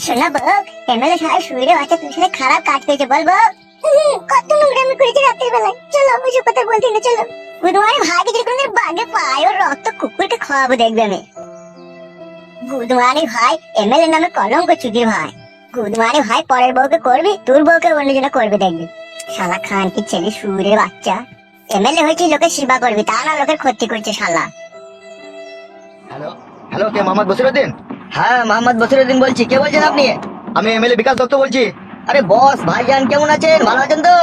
শোনা বউ, এমএলএ সাহেব শুয়ে বাচ্চা তোর সাথে খারাপ কাজ করেছে বলবো। কত নোংরামি করেছে রাতের বেলায়। চলো ওইসব কথা বলতে না, চলো। গুদমানি ভাইকে যদি কোনদিন বাগে পায় ওর রক্ত কুকুরকে খাওয়াবো দেখবে আমি। গুদমানি ভাই এমএলএ নামে কলঙ্ক চুদির ভাই। গুদমানি ভাই পরের বউকে করবি, তোর বউকে অন্যজন করবে দেখবি। শালা খান কি ছেলে শুয়ে বাচ্চা। এমএলএ হয়েছে লোকের সেবা করবি, তা না লোকের ক্ষতি করছে শালা। হ্যালো হ্যালো, কে মোহাম্মদ বসিরউদ্দিন? হ্যাঁ, মোহাম্মদ বসিরউদ্দিন বলছি। কে বলছেন আপনি? আমি এমএলএ বিকাশ দত্ত বলছি। আরে বস, ভাইজান কেমন আছেন? ভালো আছেন তো?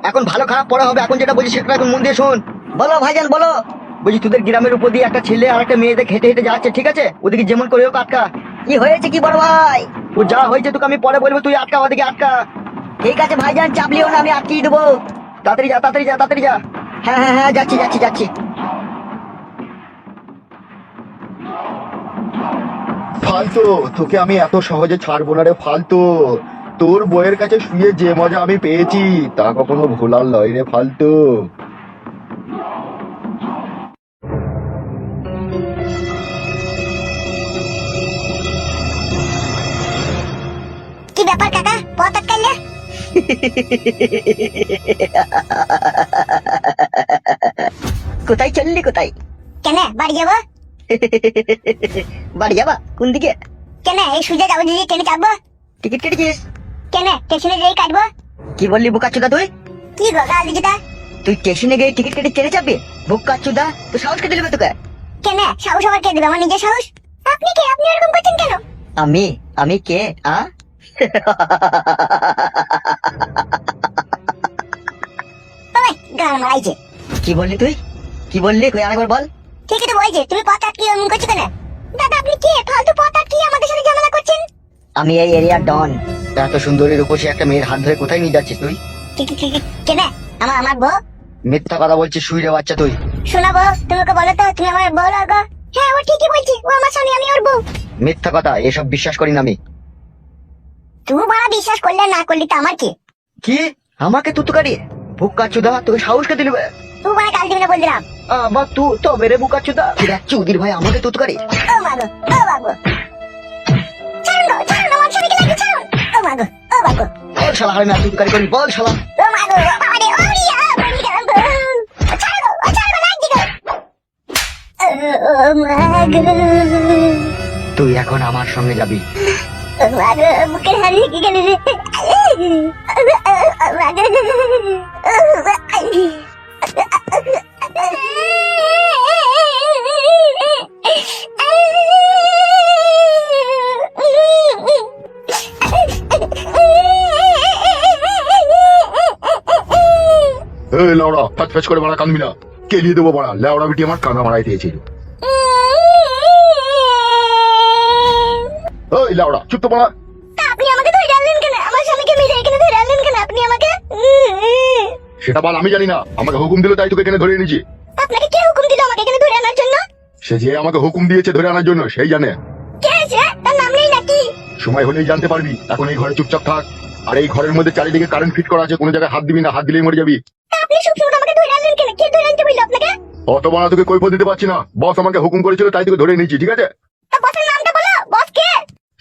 এখন ভালো খারাপ পরে হবে, এখন যেটা বলছি সেটা এখন মন দিয়ে শুন। বলো ভাইজান বলো। বলছি তোদের গ্রামের উপর দিয়ে একটা ছেলে আর একটা মেয়েদের হেঁটে হেঁটে যাচ্ছে, ঠিক আছে? ওদিকে যেমন করে হোক আটকা। কি হয়েছে কি বড় ভাই? ও যা হয়েছে তোকে আমি পরে বলবো, তুই আটকা, ওদিকে আটকা। ঠিক আছে ভাইজান, চাপ লিও না, আমি আটকিয়ে দেবো। তাড়াতাড়ি যা, তাড়াতাড়ি যা, তাড়াতাড়ি যা। হ্যাঁ হ্যাঁ হ্যাঁ, যাচ্ছি যাচ্ছি যাচ্ছি। ফালতু, তোকে আমি এত সহজে ছাড়বো না রে ফালতু। তোর বইয়ের কাছে শুয়ে যে মজা আমি পেয়েছি তা কখনো ভোলার নয় রে ফালতু। কি ব্যাপার কাকা, পথ আটকাইলে? কোথায় চললি কোথায়? কেন বাড়ি যাবো? বাড়ি যাবা? কোন দিকে? কেন এই সুজা যাবো, দিদি ট্রেনে চাপবো। টিকিট কেটেছিস? কেন স্টেশনে যেই কাটবো। কি বললি বুকাচুদা তুই? কি গো গাল দিদিটা? তুই স্টেশনে গিয়ে টিকিট কেটে ট্রেনে চাপবি? বুকাচুদা, তো সাহস কেটে দেবে তোকে? কেন সাহস আমার কে দেবে? আমার নিজের সাহস। আপনি কে? আপনি এরকম করছেন কেন? আমি আমি কে? ওই গাল মারাইছে। কি বললি তুই? কি বললি? কই আরেকবার বল। ঠিকই তো বলছে, তুমি পথ আটকিয়ে এমন করছো কেন? দাদা আপনি কে? ফালতু পথ আটকিয়ে আমাদের সাথে ঝামেলা করছেন। আমি এই এরিয়ার ডন। এত সুন্দরীর উপসে একটা মেয়ের হাত ধরে কোথায় নিয়ে যাচ্ছিস তুই? কেন? আমার বউ। মিথ্যা কথা বলছিস শুই রে বাচ্চা তুই। শোনাবো, তুমি ওকে বলো তো তুমি আমার বউ লাগো। হ্যাঁ ও ঠিকই বলছে, ও আমার স্বামী, আমি ওর বউ। মিথ্যা কথা, এসব বিশ্বাস করি না আমি। তুই বাড়া বিশ্বাস করলে না করলি তো আমার কি? কি? আমাকে তুতুকারি? বুকাচুদা, তোকে সাহস কে দিলবে? তুই বাড়া কাল দিবি না বল দিলাম। আবার তুই তো বেরে বুকাচুদা। চুদির ভাই আমাকে তুতুকারি? ও মাগো, ও মাগো, ছাড়ুন গো, ছাড়ুন আমার স্বামীকে লাগবে, ছাড়ুন। ও মাগো, ও মাগো, বল শালা, আমি আর তুতুকারি করি, বল শালা। ও মাগো, বাবা রে, ও রিয়া, বলি গেলাম গো। ছাড়ো গো, ছাড়ো গো, লাগছে গো। ও মাগো, তুই এখন আমার সঙ্গে যাবি। ও মাগো, বুকের হাড়ি কি গেল রে। ও মাগো, এই লাউড়া, ফ্যাচ ফ্যাচ করে মারা কাঁদবি না। কেলিয়ে দেবো মারা। লাউড়া বিটি আমার কান্না মারাই দিয়েছিল। ওই লাউড়া, চুপ তো মারা। আপনি আমাকে ধরে আনলেন কেন? আমার স্বামীকে মেরে এখানে ধরে আনলেন কেন আপনি আমাকে? সেটা বল, আমি জানি না। আমাকে হুকুম দিল তাই তোকে এখানে ধরে এনেছি। আপনাকে কে হুকুম দিল আমাকে এখানে ধরে আনার জন্য? সে যে আমাকে হুকুম দিয়েছে ধরে আনার জন্য সেই জানে। কে সে? তার নাম নেই নাকি? সময় হলেই জানতে পারবি। এখন এই ঘরে চুপচাপ থাক। আর এই ঘরের মধ্যে চারিদিকে কারেন্ট ফিট করা আছে, কোনো জায়গায় হাত দিবি না, হাত দিলেই মরে যাবি। আপনি সবসময় আমাকে ধরে আনলেন কেন? কে ধরে আনতে বললো আপনাকে? অত বড় তোকে কৈফিয়ত দিতে পারছি না। বস আমাকে হুকুম করেছিল তাই তোকে ধরে এনেছি, ঠিক আছে? তা বসের নামটা বলো, বস কে?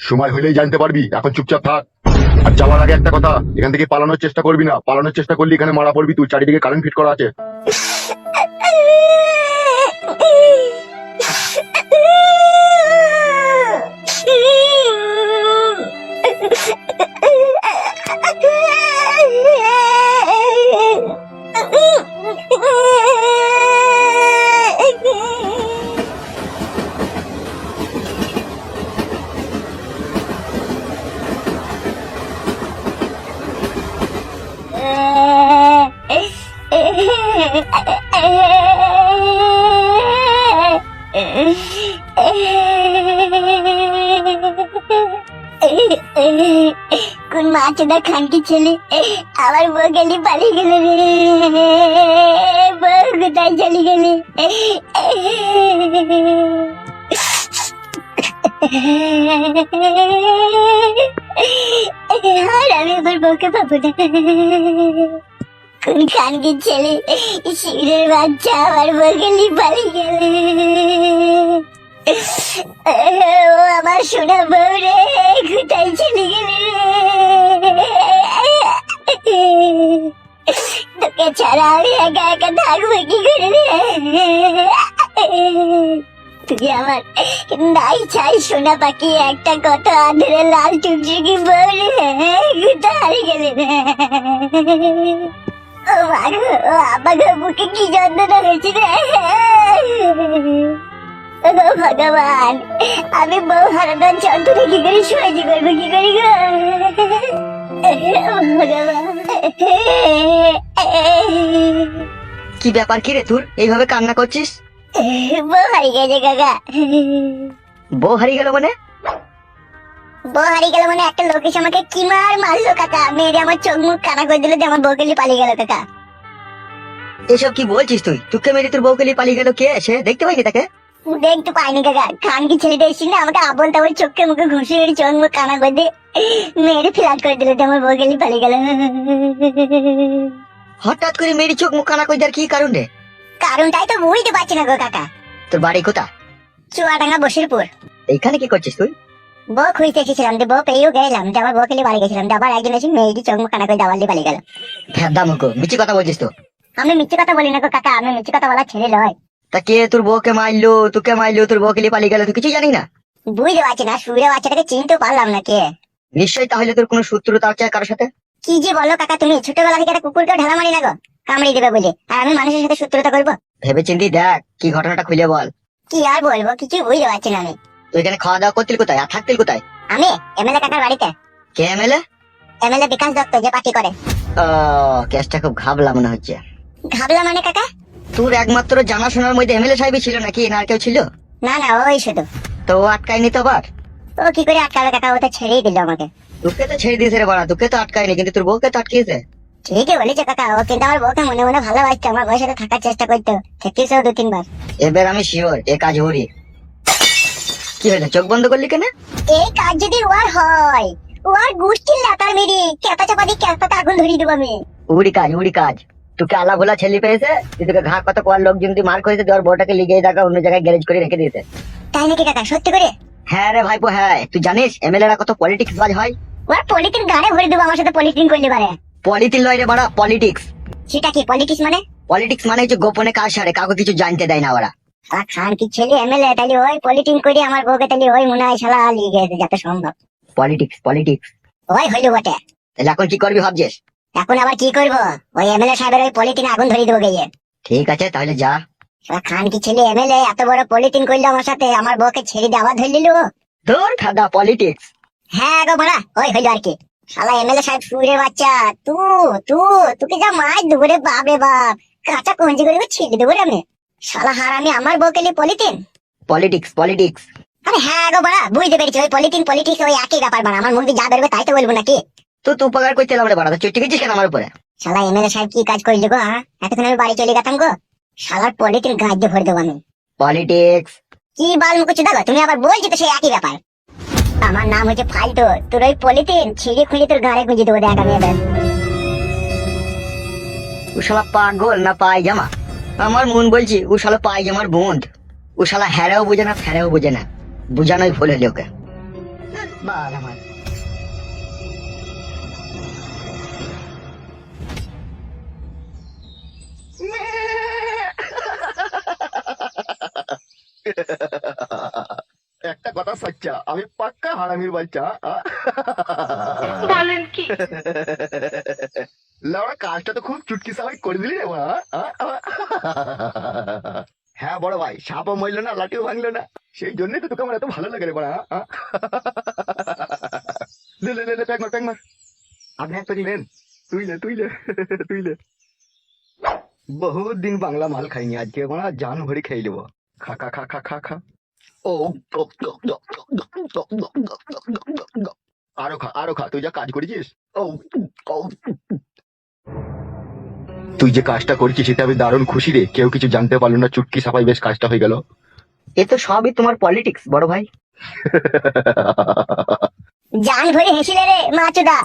সময় হলেই জানতে পারবি, এখন চুপচাপ থাক। আর যাওয়ার আগে একটা কথা, এখান থেকে পালানোর চেষ্টা করবি না। পালানোর চেষ্টা করলে এখানে মারা পড়বি তুই। চারিদিকে কারেন্ট ফিট করা আছে। কোন মাছেদার খানকি ছেলে আমার বউ গেলি পালিয়ে গেল রে। বউ কোথায় চলে গেলে? আর আমি আমার বউকে পাবো না। কোন খানকি ছেলে শিরের বাচ্চা আমার বউ গেলি পালিয়ে গেলে। ও আমার সোনা বউ রে, কোথায় চলে গেলে? আর আমি একা একা থাকবো কি করে রে? তুই আমার নাই চাই সোনা পাখি একটা কথা আধরে লাল টুকটুকি বল কোথায় গেলে রে? ও মা গো, আমাকে বুকে কি যন্ত্রণা হয়েছে রে? ও ভগবান, আমি বউ হারানোর যন্ত্রণা কি করে সহ্য করবো কি করে গো? কি ব্যাপার কি রে তোর এইভাবে কান্না করছিস? বউ হারিয়ে গেছে কাকা। বউ হারিয়ে গেল মানে? বউ হারিয়ে গেল মানে একটা লোক এসে আমাকে কি মারলো কাকা, মেরে আমার চোখ মুখ কানা করে দিল যে আমার বউকে নিয়ে পালিয়ে গেল কাকা। এসব কি বলছিস তুই? তোকে মেরে তোর বউকে নিয়ে পালিয়ে গেল কে? সে দেখতে পাইনি তাকে? দেখতে পাইনি কাকা, খান কি ছেলেটা এসেছিল না আমাকে আবল তাবল চোখে মুখে ঘুষে মেরে চোখ মুখ কানা করে দিয়ে মেরে ফ্ল্যাট করে দিল যে আমার বউকে নিয়ে পালিয়ে গেল। হঠাৎ করে মেরি চোখ মুখ কানা করে দেওয়ার কি কারণ রে? কারণটাই তো বুঝতে পারছি না গো কাকা। তোর বাড়ি কোথায়? চুয়াডাঙ্গা বসিরপুর। এইখানে কি করছিস তুই? বউ খুঁজতে এসেছিলাম, যে বউ পেয়েও গেলাম, যে আমার বউকে নিয়ে বাড়ি গেছিলাম, যে আবার একদিন এসে মেয়েটি চোখ মুখ কানা করে দেওয়াল দিয়ে পালিয়ে গেল। ভেদা মুখো মিছি কথা বলছিস তো? আমি মিথ্যে কথা বলি না গো কাকা, আমি মিথ্যে কথা বলা ছেড়ে লয়। তা কে তোর বউকে মারলো, তোকে মারলো, তোর বউকে নিয়ে পালিয়ে গেল, তুই কিছু জানি না? বুঝতে পারছি না, সুরে বাচ্চাটাকে চিনতে পারলাম না কে। নিশ্চয়ই তাহলে তোর কোনো শত্রুতা আছে কারোর সাথে? কি যে বলো কাকা তুমি, ছোটবেলা থেকে একটা কুকুরকে ঢালা মারি না গো, কামড়িয়ে দেবে বলে, আর আমি মানুষের সাথে শত্রুতা করবো? ভেবে চিন্তি দেখ, কি ঘটনাটা খুলে বল। কি আর বলবো, কিছু বুঝতে পারছি না আমি। তুই এখানে খাওয়া দাওয়া করতিল কোথায় আর থাকতিল কোথায়? আমি এমএলএ কাকার বাড়িতে। কে এমএলএ? এমএলএ বিকাশ দত্ত, যে পার্টি করে। ও, কেসটা খুব ঘাবলা মনে হচ্ছে। ঘাবলা মানে কাকা? তোর একমাত্র জানাশোনার মধ্যে এমএলএ সাহেবই ছিল নাকি, না আর কেউ ছিল? না না, ওই শুধু। তো ও আটকায়নি তো আবার? ও কি করে আটকাবে কাকা, ও তো ছেড়েই দিল আমাকে। তোকে তো ছেড়ে দিয়েছে রে বাড়া, তোকে তো আটকায়নি কিন্তু তোর বউকে তো আটকিয়েছে। ঠিকই বলেছে কাকা, ও কিন্তু আমার বউকে মনে মনে ভালোবাসতো, আমার বউর সাথে থাকার চেষ্টা করতো, থেকেছেও 2-3 বার। এবার আমি শিওর এ কাজ হরি। কি হলো, চোখ বন্ধ করলি কেন? এই কাজ যদি ওর হয়, ওর গোষ্ঠীর লাতার মেরে ক্যাপা চাপা দিয়ে ক্যাপাতে আগুন ধরিয়ে দেবো আমি। উড়ি কাজ উড়ি কাজ। তোকে আলা ভোলা ছেলে পেয়েছে, তোকে ঘা কথা কোয়ার লোক যদি মার করেছে, তোর বউটাকে লিগেই দেখা অন্য জায়গায় গ্যারেজ করে রেখে দিয়েছে। তাই নাকি কাকা, সত্যি করে? হ্যাঁ রে ভাইপো হ্যাঁ। তুই জানিস এমএলএরা কত পলিটিক্স বাজ হয়? ওর পলিটিক্স গাড়ে ভরে দেবো, আমার সাথে পলিটিক্স করলে পারে। পলিটিক্স লয় রে বাড়া, পলিটিক্স। সেটা কি পলিটিক্স মানে? পলিটিক্স মানে হচ্ছে গোপনে কাজ সারে, কাউকে কিছু জানতে দেয় না ওরা। আর খান কি ছেলে এমএলএ, তাহলে ওই পলিটিক্স করে আমার বউকে তাহলে ওই মনে হয় শালা লিয়ে গেছে যাতে সম্ভব। Politics politics. ওই হইলো বটে। তাহলে এখন কি করবি ভাবছিস? এখন আবার কি করবো, ওই এমএলএ সাহেবের ওই পলিটিক্স আগুন ধরিয়ে দেবো গিয়ে। ঠিক আছে তাহলে যা। শালা খান কি ছেলে এমএলএ এত বড় পলিটিক্স করলো আমার সাথে, আমার বউকে ছেড়ে দিয়ে আবার ধরে নিল। তোর খাদা পলিটিক্স। হ্যাঁ গো মারা, ওই হইলো আর কি। শালা এমএলএ সাহেব সুরে বাচ্চা, তোকে যা মাছ দেবো রে বাপ রে বাপ, কাঁচা কঞ্জি করে ছিঁড়ে দেবো রে আমি। শালা হারামি আমার বউকে নিয়ে পলিটিক্স। Politics politics. আরে হ্যাঁ গো বাড়া, বুঝতে পেরেছি, ওই পলিটিক্স ওই একই ব্যাপার বাড়া, আমার মুখ দিয়ে যা বেরোবে তাই তো বলবো নাকি। তুই উপকার করতে এলাম রে বাড়া, চুটি গেছিস কেন আমার উপরে? শালা এমএলএ সাহেব কি কাজ করলি গো, হ্যাঁ? এতক্ষণ আমি বাড়ি চলে গেতাম গো, শালার পলিটিক্স গাছ দিয়ে ভরে দেবো আমি। পলিটিক্স। কি বাল মুখ চুদা গো, তুমি আবার বলছি তো সেই একই ব্যাপার। আমার নাম হচ্ছে ফালতু, তোর ওই পলিটিক্স ছিঁড়ে খুঁড়ে তোর গাড়ে গুঁজে দেবো, দেখ আমি এবার। ও শালা পাগল না পায়জামা? আমার মন বলছি ও শালা পায়জামার বন্ধ। ও শালা হ্যারেও বোঝে না ফেরেও বোঝে না, বুঝানোই ভুল হলি ওকে। বাল আমার। একটা কথা সচ্চা, আমি পাক্কা হারামির বাচ্চা। বলেন কি? লাউড়া কাজটা তো খুব চুটকি সাবাই করে দিলি রে মা। হ্যাঁ বড় ভাই, সাপও মরলো না লাঠিও ভাঙলো না, সেই জন্যই তো তোকে আমার এত ভালো লাগে রে বড়া। লে লে লে লে, প্যাক মার। আপনি এক প্যাক নেন, তুই লে। বহুত দিন বাংলা মাল খাইনি, আজকে বড়া জান ভরি খেয়ে নেবো। খা খা খা খা খা খা। ও আরো খা, তুই যা কাজ করেছিস। তুই যে কাজটা করছিস সেটা আমি দারুণ খুশি রে, কেউ কিছু জানতে পারলো না, চুটকি সাফাই বেশ কাজটা হয়ে গেল। এ তো সবই তোমার পলিটিক্স বড় ভাই। জান ভরে হেসিলে রে মা চুদা।